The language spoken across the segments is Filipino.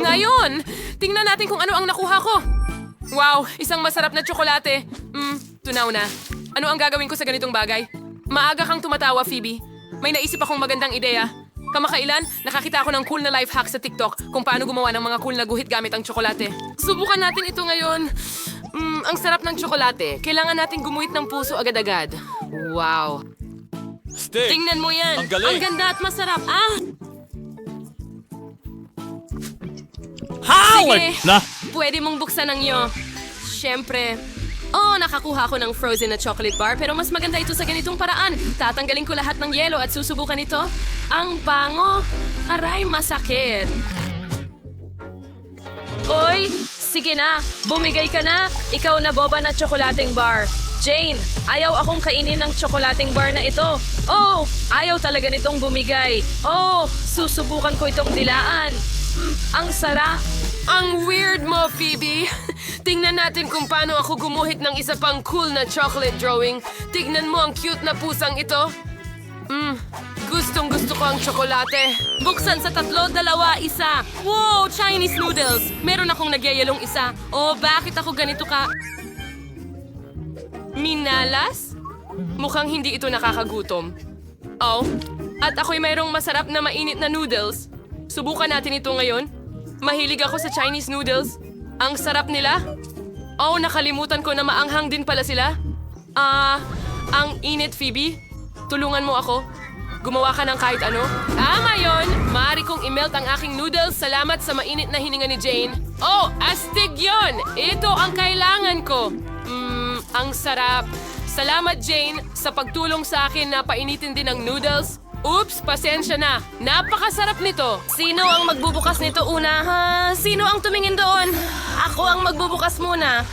Ngayon, tingnan natin kung ano ang nakuha ko. Wow, isang masarap na tsokolate. Tunaw na. Ano ang gagawin ko sa ganitong bagay? Maaga kang tumatawa, Phoebe. May naisip akong magandang ideya. Kamakailan, nakakita ako ng cool na life hack sa TikTok kung paano gumawa ng mga cool na guhit gamit ang tsokolate. Subukan natin ito ngayon. Ang sarap ng tsokolate. Kailangan natin gumuhit ng puso agad-agad. Wow. Stick! Tingnan mo yan. Ang galing. Ang ganda at masarap. Howard! Sige, pwede mong buksan ang iyo. Siyempre. Nakakuha ko ng frozen na chocolate bar pero mas maganda ito sa ganitong paraan. Tatanggalin ko lahat ng yelo at susubukan ito. Ang bango. Aray, masakit. Oy, sige na. Bumigay ka na. Ikaw na boba na tsokolating bar. Jane, ayaw akong kainin ng tsokolating bar na ito. Ayaw talaga nitong bumigay. Susubukan ko itong dilaan. Ang sarap. Ang weird mo, Phoebe. Tingnan natin kung paano ako gumuhit ng isa pang cool na chocolate drawing. Tignan mo ang cute na pusang ito. Gustong gusto ko ang tsokolate. Buksan sa 3, 2, 1. Wow, Chinese noodles. Meron akong nagyayalong isa. Bakit ako ganito ka? Minalas? Mukhang hindi ito nakakagutom. At ako'y mayroong masarap na mainit na noodles. Subukan natin ito ngayon. Mahilig ako sa Chinese noodles. Ang sarap nila. Nakalimutan ko na maanghang din pala sila. Ang init, Phoebe. Tulungan mo ako. Gumawa ka ng kahit ano. Ngayon, maaari kong i-melt ang aking noodles. Salamat sa mainit na hininga ni Jane. Astig yon! Ito ang kailangan ko. Ang sarap. Salamat, Jane, sa pagtulong sa akin na painitin din ang noodles. Oops, pasensya na. Napakasarap nito. Sino ang magbubukas nito una, ha? Sino ang tumingin doon? Ako ang magbubukas muna.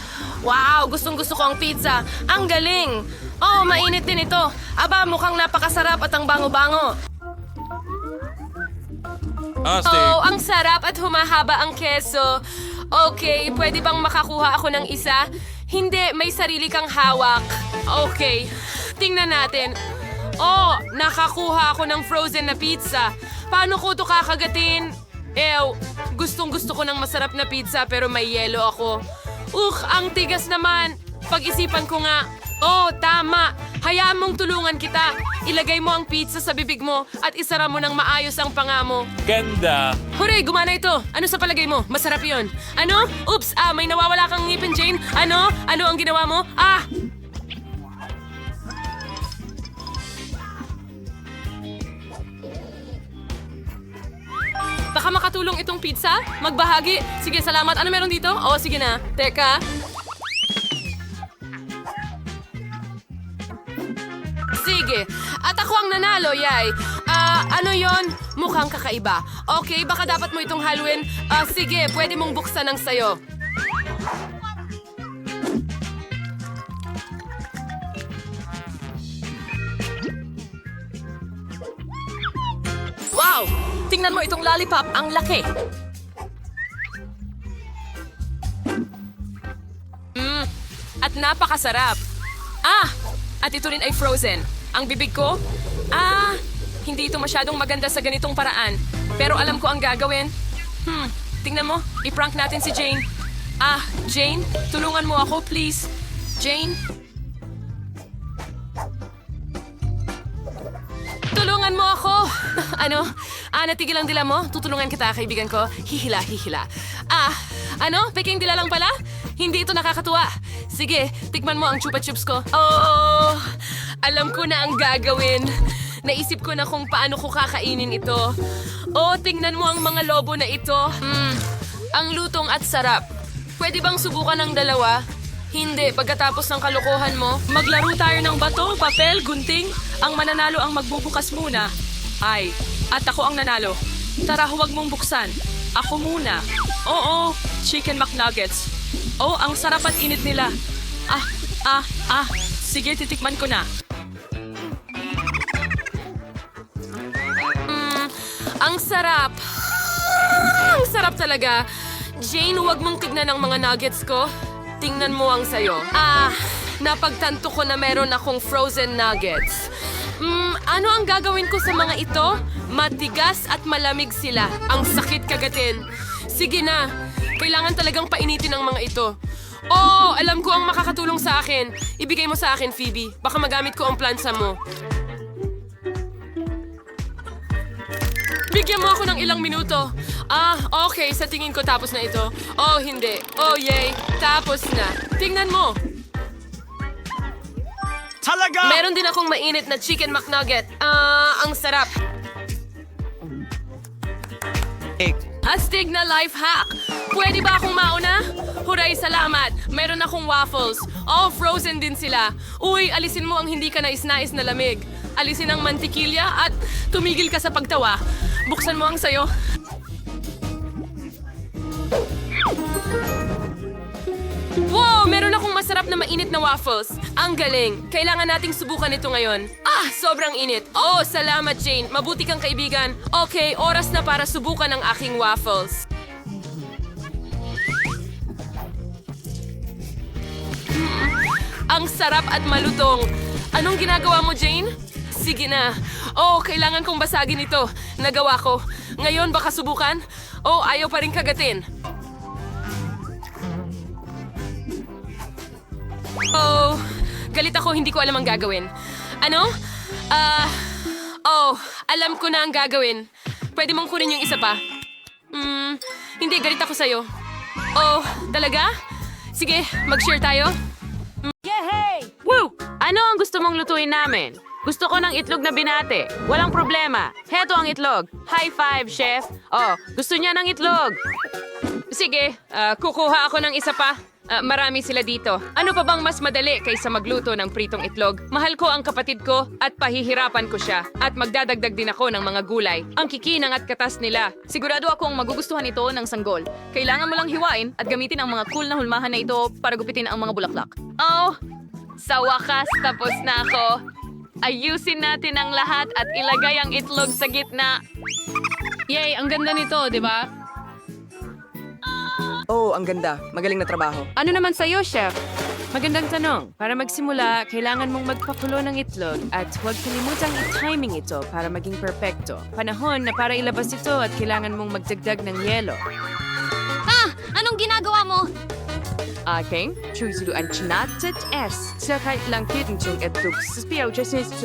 Wow, gustong-gusto ko ang pizza. Ang galing. Mainit din ito. Aba, mukhang napakasarap at ang bango-bango. Ang sarap at humahaba ang keso. Okay, pwede bang makakuha ako ng isa? Hindi, may sarili kang hawak. Okay, tingnan natin. Nakakuha ako ng frozen na pizza. Paano ko ito kakagatin? Gustong-gusto ko ng masarap na pizza pero may yelo ako. Ang tigas naman. Pag-isipan ko nga. Tama. Hayaan mong tulungan kita. Ilagay mo ang pizza sa bibig mo at isara mo ng maayos ang panga mo. Ganda! Hooray, gumana ito. Ano sa palagay mo? Masarap yon. Ano? Oops, may nawawala kang ngipin, Jane. Ano? Ano ang ginawa mo? Baka makatulong itong pizza? Magbahagi? Sige, salamat. Ano meron dito? Sige na. Teka. Sige. At ako ang nanalo, yay. Ano yon? Mukhang kakaiba. Okay, baka dapat mo itong haluin. Sige, pwede mong buksan ang sayo. Wow! Tingnan mo itong lollipop, ang laki. At napakasarap. At ito rin ay frozen. Ang bibig ko, hindi ito masyadong maganda sa ganitong paraan. Pero alam ko ang gagawin. Tingnan mo, i-prank natin si Jane. Jane, tulungan mo ako, please. Jane? Tulungan mo ako! Ano? Natigil ang dila mo? Tutulungan kita, kaibigan ko. Hihila, hihila. Peking dila lang pala? Hindi ito nakakatuwa. Sige, tikman mo ang chupa chups ko. Alam ko na ang gagawin. Naisip ko na kung paano ko kakainin ito. Tingnan mo ang mga lobo na ito. Ang lutong at sarap. Pwede bang subukan ng dalawa? Hindi, pagkatapos ng kalokohan mo, maglaro tayo ng bato, papel, gunting. Ang mananalo ang magbubukas muna. At ako ang nanalo. Tara, huwag mong buksan. Ako muna. Oo, chicken McNuggets. Ang sarap at init nila. Sige, titikman ko na. Ang sarap. Ang sarap talaga. Jane, huwag mong tignan ang mga nuggets ko. Tingnan mo ang sayo. Napagtanto ko na meron akong frozen nuggets. Ano ang gagawin ko sa mga ito? Matigas at malamig sila. Ang sakit kagatin. Sige na. Kailangan talagang painitin ang mga ito. Oh, alam ko ang makakatulong sa akin. Ibigay mo sa akin, Phoebe. Baka magamit ko ang plansa mo. Bigyan mo ako ng ilang minuto. Okay. Sa tingin ko tapos na ito. Oh, hindi. Oh, yay. Tapos na. Tingnan mo. Talaga! Meron din akong mainit na chicken McNugget. Ang sarap. Astig na life hack. Pwede ba akong mauna? Huray, salamat. Meron akong waffles. Oh, frozen din sila. Uy, alisin mo ang hindi ka nais-nais na lamig. Alisin ang mantikilya at tumigil ka sa pagtawa. Buksan mo ang sayo. Wow! Meron akong masarap na mainit na waffles. Ang galing. Kailangan nating subukan ito ngayon. Sobrang init. Oh, salamat, Jane. Mabuti kang kaibigan. Okay, oras na para subukan ang aking waffles. Ang sarap at malutong. Anong ginagawa mo, Jane? Sige na. Oh, kailangan kong basagin ito. Nagawa ko. Ngayon, baka subukan? Oh, ayaw pa rin kagatin. Oh, galit ako, hindi ko alam ang gagawin. Ano? Alam ko na ang gagawin. Pwede mong kunin yung isa pa. Hindi, galit ako sa'yo. Oh, talaga? Sige, mag-share tayo. Yehey! Woo! Ano ang gusto mong lutuin namin? Gusto ko ng itlog na binate. Walang problema. Heto ang itlog. High five, chef. Oh, gusto niya ng itlog. Sige, kukuha ako ng isa pa. Marami sila dito. Ano pa bang mas madali kaysa magluto ng pritong itlog? Mahal ko ang kapatid ko at pahihirapan ko siya. At magdadagdag din ako ng mga gulay. Ang kikinang at katas nila. Sigurado akong magugustuhan ito ng sanggol. Kailangan mo lang hiwain at gamitin ang mga cool na hulmahan na ito para gupitin ang mga bulaklak. Oh, sa wakas tapos na ako. Ayusin natin ang lahat at ilagay ang itlog sa gitna. Yay, ang ganda nito, di ba? Oh, ang ganda. Magaling na trabaho. Ano naman sa'yo, chef? Magandang tanong. Para magsimula, kailangan mong magpakulo ng itlog at huwag kalimutang i-timing ito para maging perpekto. Panahon na para ilabas ito at kailangan mong magdagdag ng yelo. Anong ginagawa mo? Aking chusuruan chinatat S. Sa kahit lang kitong itlog sa spiyaw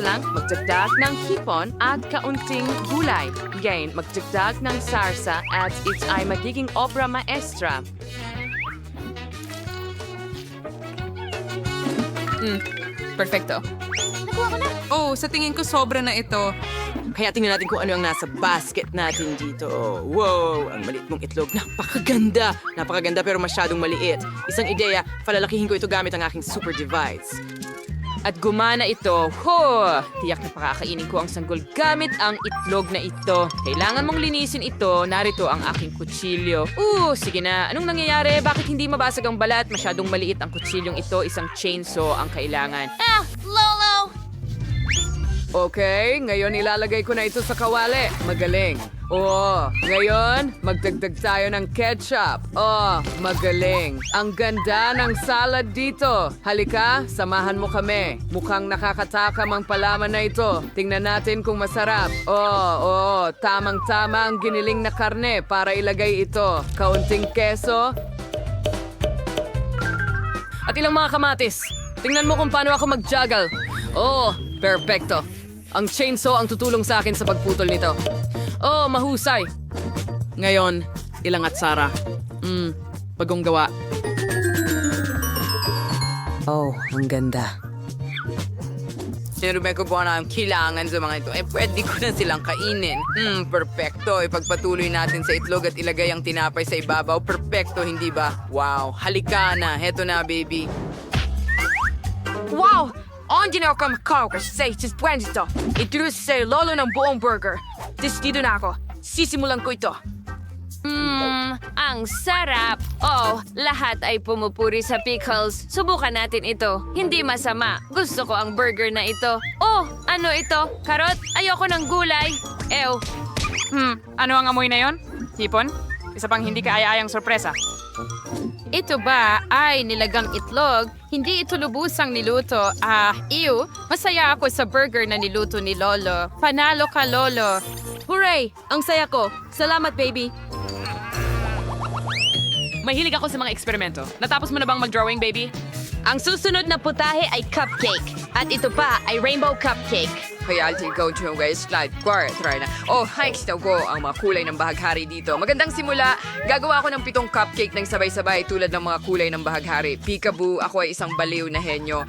lang magdagdag ng hipon at kaunting gulay. Ngayon, magdagdag ng sarsa at it ay magiging obra maestra. Perfecto. Oh, sa tingin ko sobra na ito. Kaya tingnan natin kung ano ang nasa basket natin dito. Wow, ang maliit mong itlog. Napakaganda. Napakaganda pero masyadong maliit. Isang ideya, palalakihin ko ito gamit ang aking super device. At gumana ito. Tiyak na pakakainin ko ang sanggol gamit ang itlog na ito. Kailangan mong linisin ito. Narito ang aking kutsilyo. Sige na. Anong nangyayari? Bakit hindi mabasag ang balat? Masyadong maliit ang kutsilyong ito. Isang chainsaw ang kailangan. Lolo! Okay, ngayon ilalagay ko na ito sa kawali. Magaling. Ngayon, magdagdag tayo ng ketchup. Magaling. Ang ganda ng salad dito. Halika, samahan mo kami. Mukhang nakakatakam ang palaman na ito. Tingnan natin kung masarap. Tamang-tama ang giniling na karne para ilagay ito. Kaunting keso. At ilang mga kamatis. Tingnan mo kung paano ako mag-juggle. Perfecto. Ang chainsaw ang tutulong sa akin sa pagputol nito. Mahusay. Ngayon, ilang atsara. Bagong gawa. Ang ganda. Sinurubay ko po na ang kailangan sa mga ito. Pwede ko na silang kainin. Perfecto. Ipagpatuloy natin sa itlog at ilagay ang tinapay sa ibabaw. Perfecto, hindi ba? Wow. Halika na. Heto na, baby. Wow! Hindi na ako makakaw kasi pwede ito sa lolo ng buong burger. Dito na ako. Sisimulan ko ito. Ang sarap. Lahat ay pumupuri sa pickles. Subukan natin ito. Hindi masama. Gusto ko ang burger na ito. Ano ito? Karot? Ayoko ng gulay. Ew. Ano ang amoy na yon? Hipon? Isa pang hindi kaaya-ayang sorpresa. Ito ba ay nilagang itlog? Hindi ito lubusang niluto. Masaya ako sa burger na niluto ni Lolo. Panalo ka, Lolo. Hooray! Ang saya ko. Salamat, baby. Mahilig ako sa mga eksperimento. Natapos mo na bang mag-drawing, baby? Ang susunod na putahe ay cupcake. At ito pa ay rainbow cupcake. Kaya I'll go to West Slide Quarter, try na. Oh, hikes daw ko ang mga kulay ng bahaghari dito. Magandang simula. Gagawa ako ng 7 cupcake ng sabay-sabay tulad ng mga kulay ng bahaghari. Peekaboo, ako ay isang baliw na henyo.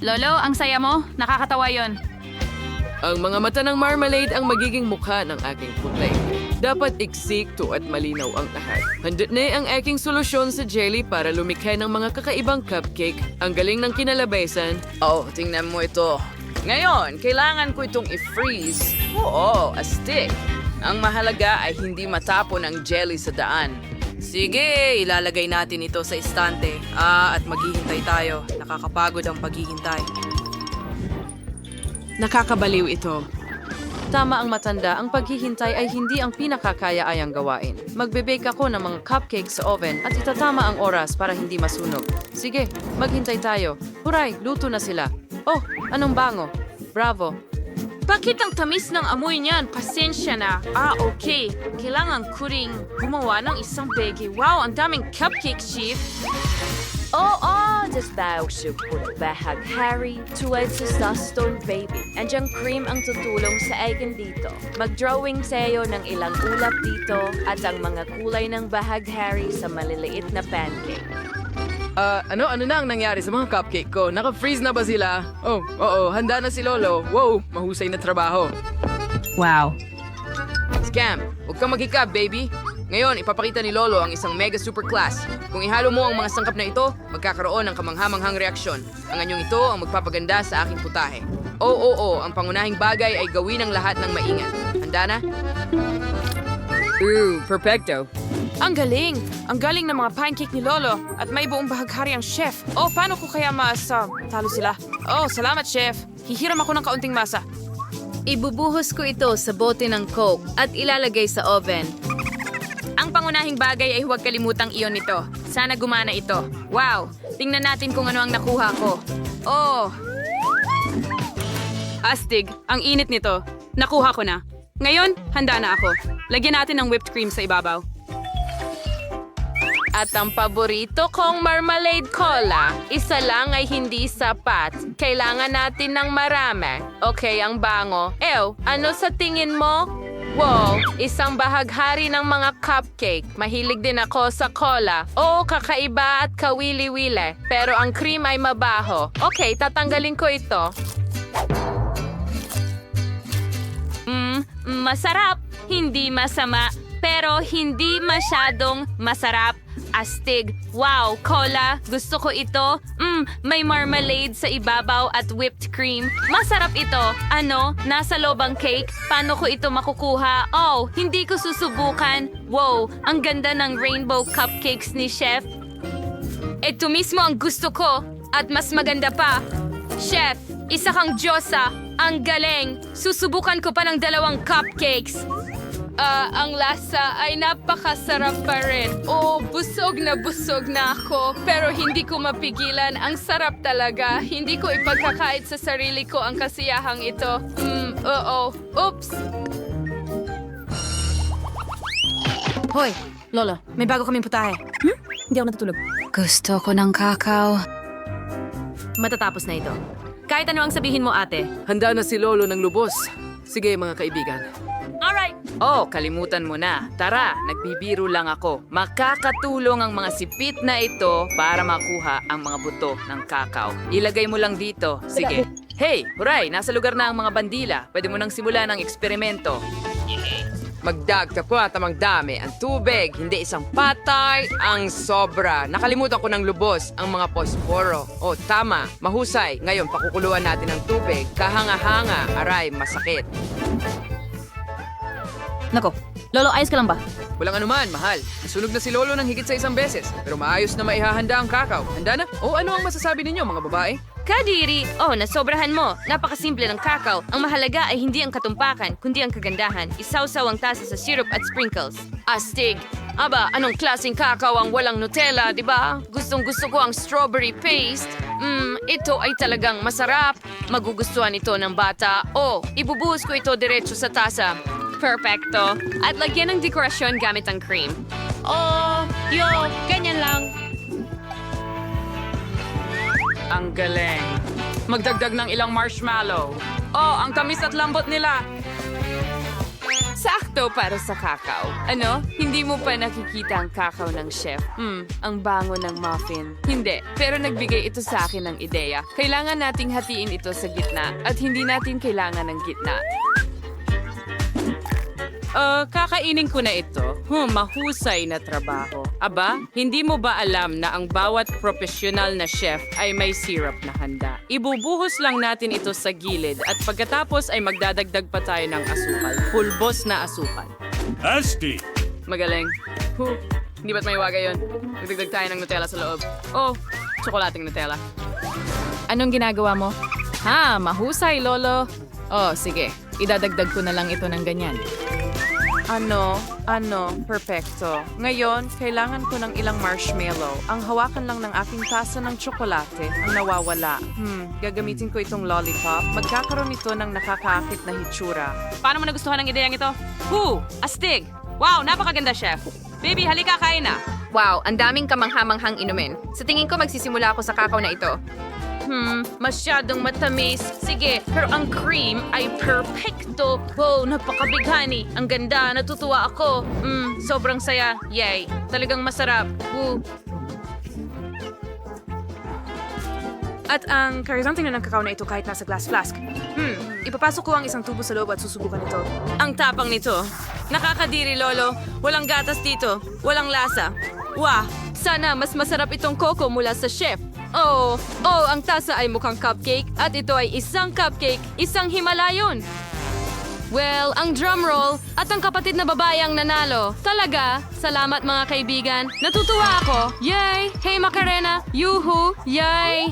Lolo, ang saya mo. Nakakatawa yon. Ang mga mata ng marmalade ang magiging mukha ng aking putlay. Dapat eksikto at malinaw ang lahat. Handa na ang aking solusyon sa jelly para lumikha ng mga kakaibang cupcake. Ang galing ng kinalabaysan. Oh, tingnan mo ito. Ngayon, kailangan ko itong i-freeze. Oo, astig. Ang mahalaga ay hindi matapon ang jelly sa daan. Sige, ilalagay natin ito sa istante. At maghihintay tayo. Nakakapagod ang paghihintay. Nakakabaliw ito. Tama ang matanda, ang paghihintay ay hindi ang pinakakaya-ayang gawain. Magbe-bake ako ng mga cupcake sa oven at itatama ang oras para hindi masunog. Sige, maghintay tayo. Huray, luto na sila. Oh, anong bango? Bravo. Bakit ang tamis ng amoy niyan? Pasensya na. Okay. Kailangan ko ring gumawa ng isang bege. Wow, ang daming cupcake, Chief. Oo, dasbaw sukot bahaghari tuwad sa Stone Baby. Andiang cream ang tutulong sa akin dito. Mag-drawing sa'yo ng ilang ulap dito at ang mga kulay ng bahaghari sa maliliit na pancake. Ano na ang nangyari sa mga cupcake ko? Naka-freeze na ba sila? Oh, oo, handa na si Lolo. Wow, mahusay na trabaho. Wow. Scam, huwag kang maghikab, baby. Ngayon, ipapakita ni Lolo ang isang mega super class. Kung ihalo mo ang mga sangkap na ito, magkakaroon ng kamanghamanghang reaksyon. Ang anyong ito ang magpapaganda sa aking putahe. Oo, ang pangunahing bagay ay gawin ang lahat ng maingat. Handa na? Perfecto. Ang galing! Ang galing ng mga pancake ni Lolo. At may buong bahaghari ang chef. Oh, paano ko kaya talo sila? Oh, salamat, chef. Hihiram ako ng kaunting masa. Ibubuhos ko ito sa bote ng Coke at ilalagay sa oven. Ang pangunahing bagay ay huwag kalimutang iyon nito. Sana gumana ito. Wow! Tingnan natin kung ano ang nakuha ko. Oh! Astig, ang init nito. Nakuha ko na. Ngayon, handa na ako. Lagyan natin ng whipped cream sa ibabaw. At ang paborito kong marmalade cola, isa lang ay hindi sapat. Kailangan natin ng marami. Okay, ang bango. Ano sa tingin mo? Wow, isang bahaghari ng mga cupcake. Mahilig din ako sa cola. Oo, kakaiba at kawili-wili. Pero ang cream ay mabaho. Okay, tatanggalin ko ito. Masarap. Hindi masama. Pero hindi masyadong masarap. Astig. Wow, cola. Gusto ko ito. May marmalade sa ibabaw at whipped cream. Masarap ito. Ano? Nasa loob ang cake? Paano ko ito makukuha? Oh, hindi ko susubukan. Wow, ang ganda ng rainbow cupcakes ni Chef. Ito mismo ang gusto ko. At mas maganda pa. Chef, isa kang Diyosa. Ang galing. Susubukan ko pa ng 2 cupcakes. Ang lasa ay napakasarap pa rin. Oh, busog na ako. Pero hindi ko mapigilan. Ang sarap talaga. Hindi ko ipagkakait sa sarili ko ang kasiyahang ito. Oops. Hoy, Lolo, may bago kaming putahe. Hindi ako natutulog. Gusto ko ng kakao. Matatapos na ito. Kahit ano ang sabihin mo, ate. Handa na si Lolo ng lubos. Sige, mga kaibigan. Alright. Oh, kalimutan mo na. Tara, nagbibiro lang ako. Makakatulong ang mga sipit na ito para makuha ang mga buto ng kakao. Ilagay mo lang dito. Sige. Hey, huray, nasa lugar na ang mga bandila. Pwede mo nang simulan ang eksperimento. Magdagdag ko at amang dami. Ang tubig, hindi isang patay, ang sobra. Nakalimutan ko ng lubos, ang mga posporo. Oh, tama, mahusay. Ngayon, pakukuluan natin ang tubig. Kahanga-hanga, aray, masakit. Nako, Lolo, ayos ka lang ba? Walang anuman, mahal. Nasunog na si Lolo ng higit sa 1 beses. Pero maayos na maihahanda ang kakao. Handa na? O ano ang masasabi ninyo, mga babae? Kadiri! Oh, nasobrahan mo. Napakasimple ng kakao. Ang mahalaga ay hindi ang katumpakan, kundi ang kagandahan. Isawsaw ang tasa sa syrup at sprinkles. Astig. Aba, anong klaseng kakao ang walang Nutella, di ba? Gustong-gusto ko ang strawberry paste. Ito ay talagang masarap. Magugustuhan ito ng bata. Oh, ibubuhos ko ito diretso sa tasa. Perfecto. At lagyan ng dekorasyon gamit ang cream. Oh, yo! Ang galing. Magdagdag ng ilang marshmallow. Oh, ang tamis at lambot nila. Sakto para sa kakao. Ano? Hindi mo pa nakikita ang kakao ng chef. Ang bango ng muffin. Hindi, pero nagbigay ito sa akin ng ideya. Kailangan nating hatiin ito sa gitna at hindi natin kailangan ng gitna. Kakainin ko na ito. Mahusay na trabaho. Aba, hindi mo ba alam na ang bawat profesional na chef ay may syrup na handa? Ibubuhos lang natin ito sa gilid at pagkatapos ay magdadagdag pa tayo ng asukal. Pulbos na asukal. Asti. Magaling. Hindi ba't may waga yun? Nagdagdag tayo ng Nutella sa loob. Oh, tsokolating Nutella. Anong ginagawa mo? Mahusay, Lolo. Oh, sige. Idadagdag ko na lang ito ng ganyan. Perfecto. Ngayon, kailangan ko ng ilang marshmallow. Ang hawakan lang ng aking tasa ng tsokolate ang nawawala. Gagamitin ko itong lollipop. Magkakaroon ito ng nakakaakit na hitsura. Paano mo nagustuhan ang ideyang ito? Astig! Wow, napakaganda, chef. Baby, halika, kain na. Wow, ang daming kamanghamanghang inumin. Sa tingin ko magsisimula ako sa kakao na ito. Masyadong matamis. Sige, pero ang cream ay perfecto. Wow, napakabighani. Ang ganda, natutuwa ako. Sobrang saya. Yay, talagang masarap. Woo. At ang karizanting na ng kakao na ito kahit nasa glass flask. Ipapasok ko ang isang tubo sa loob at susubukan ito. Ang tapang nito. Nakakadiri, Lolo. Walang gatas dito. Walang lasa. Wah, Sana mas masarap itong coco mula sa chef. Oh, ang tasa ay mukhang cupcake at ito ay isang cupcake, isang Himalayon. Well, ang drum roll at ang kapatid na babae ang nanalo. Talaga, salamat mga kaibigan. Natutuwa ako. Yay! Hey Macarena! Yuhu! Yay!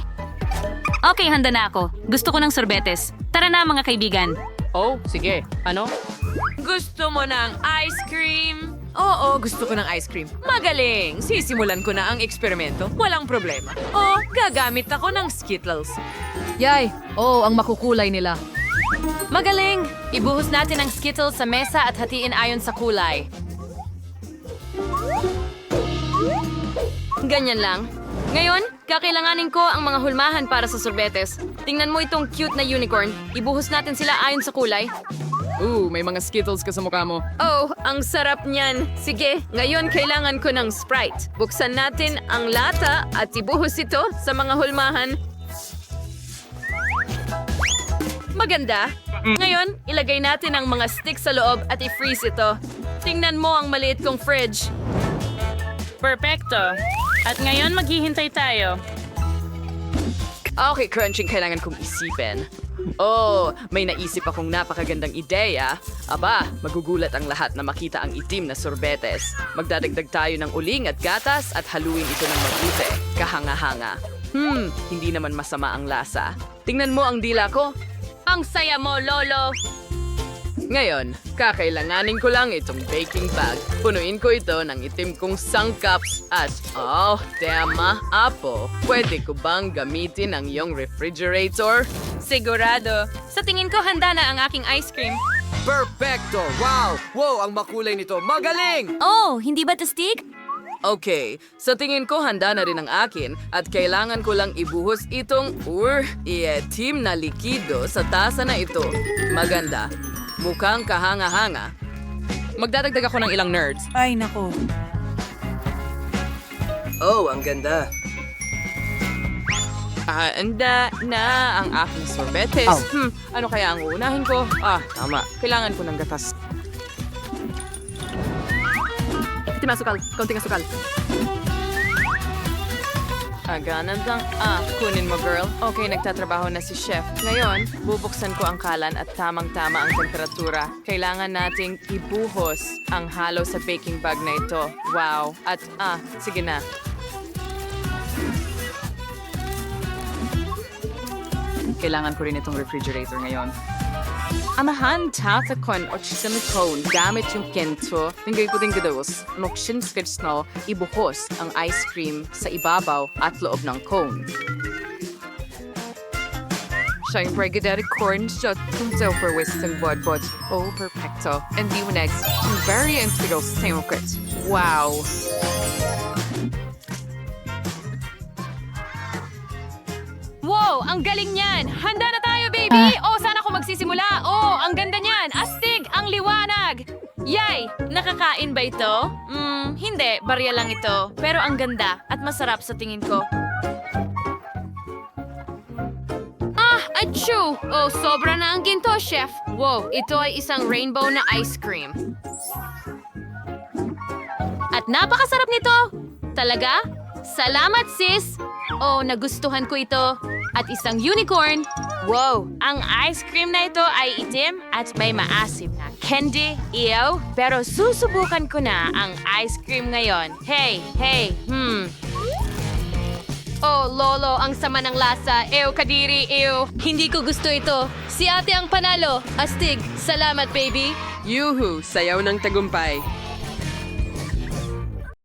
Okay, handa na ako. Gusto ko ng sorbetes. Tara na, mga kaibigan. Oh, sige. Ano? gusto mo ng ice cream? Oo, gusto ko ng ice cream. Magaling! Sisimulan ko na ang eksperimento. Walang problema. O, gagamit ako ng Skittles. Yay! Oh, ang makukulay nila. Magaling! Ibuhos natin ang Skittles sa mesa at hatiin ayon sa kulay. Ganyan lang. Ngayon, kakailanganin ko ang mga hulmahan para sa sorbetes. Tingnan mo itong cute na unicorn. Ibuhos natin sila ayon sa kulay. May mga Skittles ka sa mukha mo. Oh, ang sarap niyan. Sige, ngayon kailangan ko ng Sprite. Buksan natin ang lata at ibuhos ito sa mga hulmahan. Maganda. Ngayon, ilagay natin ang mga sticks sa loob at i-freeze ito. Tingnan mo ang maliit kong fridge. Perfecto. At ngayon maghihintay tayo. Okay, crunching kailangan kong isipin. Oh, may naisip akong napakagandang ideya. Aba, magugulat ang lahat na makita ang itim na sorbetes. Magdadagdag tayo ng uling at gatas at haluin ito ng mabuti. Kahanga-hanga. Hindi naman masama ang lasa. Tingnan mo ang dila ko. Ang saya mo, Lolo! Ngayon, kakailanganin ko lang itong baking bag. Punuin ko ito ng itim kong sangkaps at, tema, Apo. Pwede ko bang gamitin ang iyong refrigerator? Sigurado. Sa tingin ko, handa na ang aking ice cream. Perfecto! Wow! Wow, ang makulay nito. Magaling! Oh, hindi ba tastig? Okay, sa tingin ko handa na rin ang akin at kailangan ko lang ibuhos itong itim na likido sa tasa na ito. Maganda. Mukhang kahanga-hanga. Magdadagdag ako ng ilang nerds. Ay, nako. Oh, ang ganda. Handa na ang aking sorbetes. Ano kaya ang uunahin ko? Tama. Kailangan ko ng gatas. Itim asukal. Kaunting asukal. Ganandang. Kunin mo, girl. Okay, nagtatrabaho na si chef. Ngayon, bubuksan ko ang kalan at tamang-tama ang temperatura. Kailangan nating ibuhos ang halo sa baking bag na ito. Wow. At, sige na. Kailangan ko rin itong refrigerator ngayon. Amahan tatakon o silikone gamit yung kento. Tingay ko din gados. Nukshin skitsno, ibuhos ang ice cream sa ibabaw at loob ng cone. Siyempre, gadari corn shot kung for western bodbod. Oh, perfecto. And the next, very integral samokit. Wow. Wow! Ang galing niyan! Handa na tayo, baby! Oh, saan ako magsisimula? Oh, ang ganda niyan! Astig! Ang liwanag! Yay! Nakakain ba ito? Hindi. Barya lang ito. Pero ang ganda at masarap sa tingin ko. Achoo! Oh, sobra na ang ginto, chef. Wow, ito ay isang rainbow na ice cream. At napakasarap nito! Talaga? Salamat, sis! Oh, nagustuhan ko ito. At isang unicorn. Wow! Ang ice cream na ito ay itim at may maasim na candy. Ew! Pero susubukan ko na ang ice cream ngayon. Hey! Oh, Lolo, ang sama ng lasa. Ew, kadiri, ew. Hindi ko gusto ito. Si ate ang panalo. Astig, salamat, baby. Yuhu, sayaw ng tagumpay.